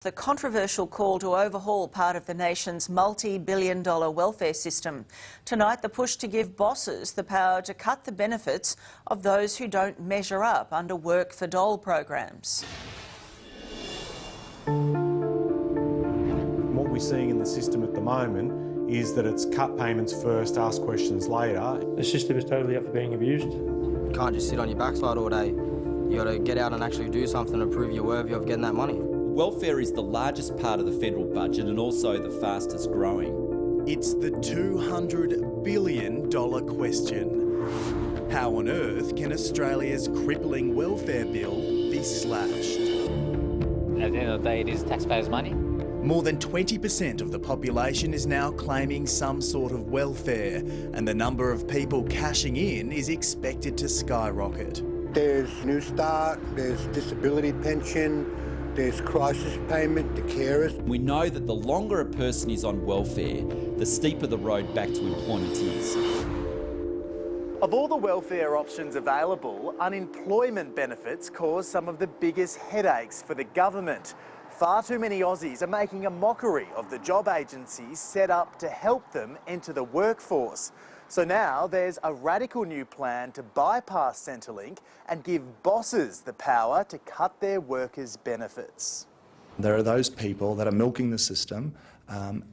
The controversial call to overhaul part of the nation's multi-billion-dollar welfare system. Tonight, the push to give bosses the power to cut the benefits of those who don't measure up under work for dole programs. What we're seeing in the system at the moment is that it's cut payments first, ask questions later. The system is totally up for being abused. You can't just sit on your backside all day. You got to get out and actually do something to prove you're worthy of getting that money. Welfare is the largest part of the federal budget and also the fastest growing. It's the $200 billion question. How on earth can Australia's crippling welfare bill be slashed? At the end of the day, it is taxpayers' money. More than 20% of the population is now claiming some sort of welfare, and the number of people cashing in is expected to skyrocket. There's New Start, there's disability pension, there's crisis payment to carers. We know that the longer a person is on welfare, the steeper the road back to employment is. Of all the welfare options available, unemployment benefits cause some of the biggest headaches for the government. Far too many Aussies are making a mockery of the job agencies set up to help them enter the workforce. So now there's a radical new plan to bypass Centrelink and give bosses the power to cut their workers' benefits. There are those people that are milking the system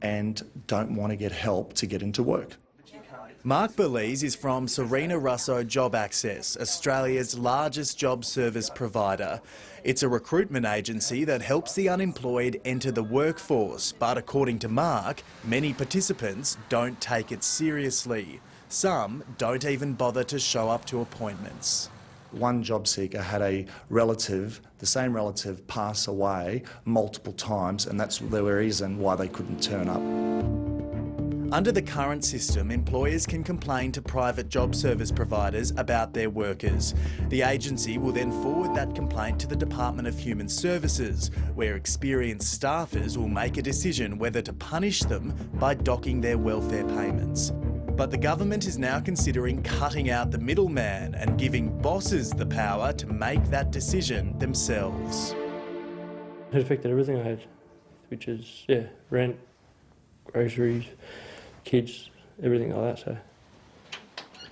and don't want to get help to get into work. Mark Belize is from Serena Russo Job Access, Australia's largest job service provider. It's a recruitment agency that helps the unemployed enter the workforce, but according to Mark, many participants don't take it seriously. Some don't even bother to show up to appointments. One job seeker had a relative, the same relative, pass away multiple times, and that's the reason why they couldn't turn up. Under the current system, employers can complain to private job service providers about their workers. The agency will then forward that complaint to the Department of Human Services, where experienced staffers will make a decision whether to punish them by docking their welfare payments. But the government is now considering cutting out the middleman and giving bosses the power to make that decision themselves. It affected everything I had, which is, rent, groceries, kids, everything like that, so.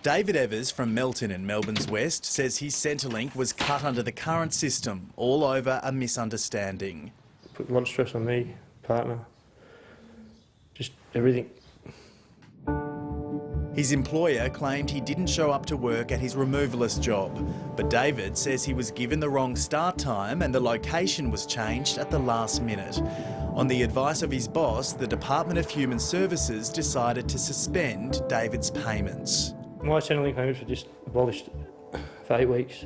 David Evers from Melton in Melbourne's West says his Centrelink was cut under the current system, all over a misunderstanding. Put a lot of stress on me, partner, just everything. His employer claimed he didn't show up to work at his removalist job, but David says he was given the wrong start time and the location was changed at the last minute. On the advice of his boss, the Department of Human Services decided to suspend David's payments. My Centrelink payments were just abolished for 8 weeks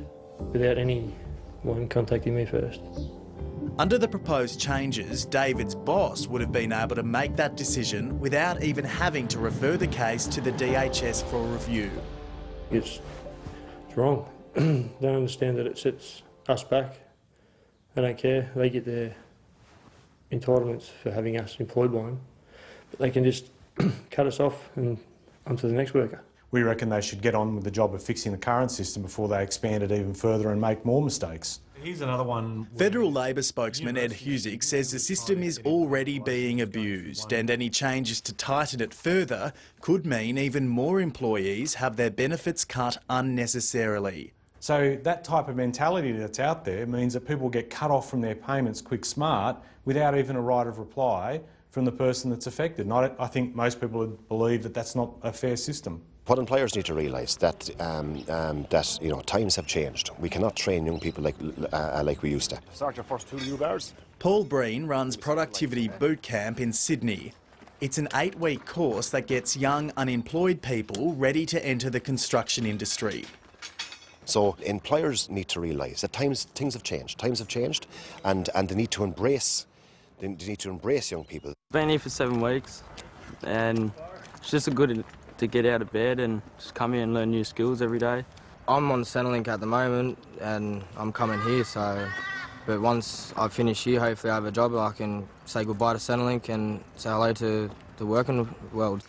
without anyone contacting me first. Under the proposed changes, David's boss would have been able to make that decision without even having to refer the case to the DHS for review. It's wrong. Don't understand that it sets us back. They don't care. They get their entitlements for having us employed by them, but they can just cut us off and onto the next worker. We reckon they should get on with the job of fixing the current system before they expand it even further and make more mistakes. Here's another one. Federal Labor spokesman Ed Husick says the system is already being abused and any changes to tighten it further could mean even more employees have their benefits cut unnecessarily. So that type of mentality that's out there means that people get cut off from their payments quick smart without even a right of reply from the person that's affected. And I think most people would believe that that's not a fair system. What employers need to realise that times have changed. We cannot train young people like we used to. Start your first 2 new bars. Paul Breen runs Productivity Boot Camp in Sydney. It's an 8-week course that gets young unemployed people ready to enter the construction industry. So employers need to realise that things have changed. Times have changed, and they need to embrace. They need to embrace young people. Been here for 7 weeks, and it's just good to get out of bed and just come here and learn new skills every day. I'm on Centrelink at the moment, and I'm coming here. But once I finish here, hopefully I have a job. I can say goodbye to Centrelink and say hello to the working world.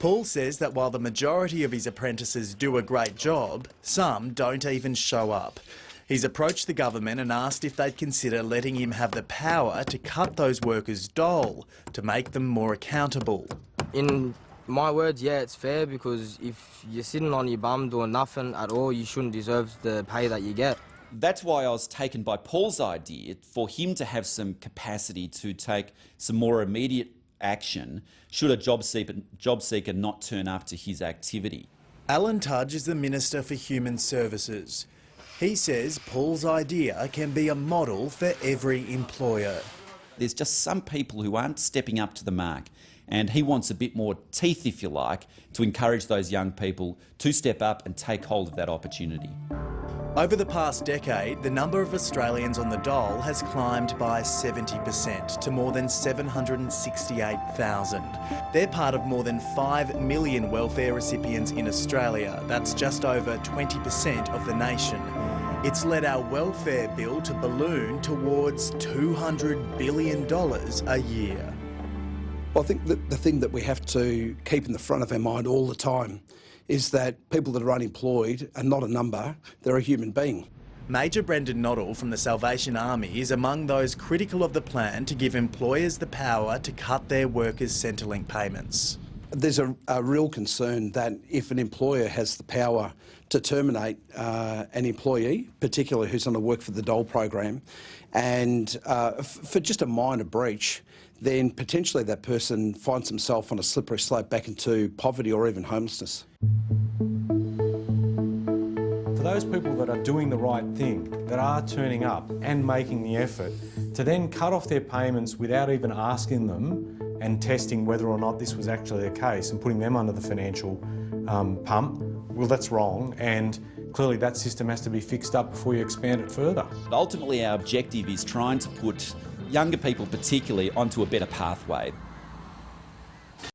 Paul says that while the majority of his apprentices do a great job, some don't even show up. He's approached the government and asked if they'd consider letting him have the power to cut those workers' dole to make them more accountable. In my words, yeah, it's fair, because if you're sitting on your bum doing nothing at all, you shouldn't deserve the pay that you get. That's why I was taken by Paul's idea for him to have some capacity to take some more immediate action should a job seeker not turn up to his activity. Alan Tudge is the Minister for Human Services. He says Paul's idea can be a model for every employer. There's just some people who aren't stepping up to the mark, and he wants a bit more teeth, if you like, to encourage those young people to step up and take hold of that opportunity. Over the past decade, the number of Australians on the dole has climbed by 70% to more than 768,000. They're part of more than 5 million welfare recipients in Australia. That's just over 20% of the nation. It's led our welfare bill to balloon towards $200 billion a year. Well, I think that the thing that we have to keep in the front of our mind all the time is that people that are unemployed are not a number, they're a human being. Major Brendan Noddle from the Salvation Army is among those critical of the plan to give employers the power to cut their workers' Centrelink payments. There's a real concern that if an employer has the power to terminate an employee, particularly who's on a work for the dole program, and for just a minor breach, then potentially that person finds himself on a slippery slope back into poverty or even homelessness. For those people that are doing the right thing, that are turning up and making the effort, to then cut off their payments without even asking them and testing whether or not this was actually the case and putting them under the financial pump, well, that's wrong, and clearly that system has to be fixed up before you expand it further. Ultimately, our objective is trying to put younger people particularly onto a better pathway.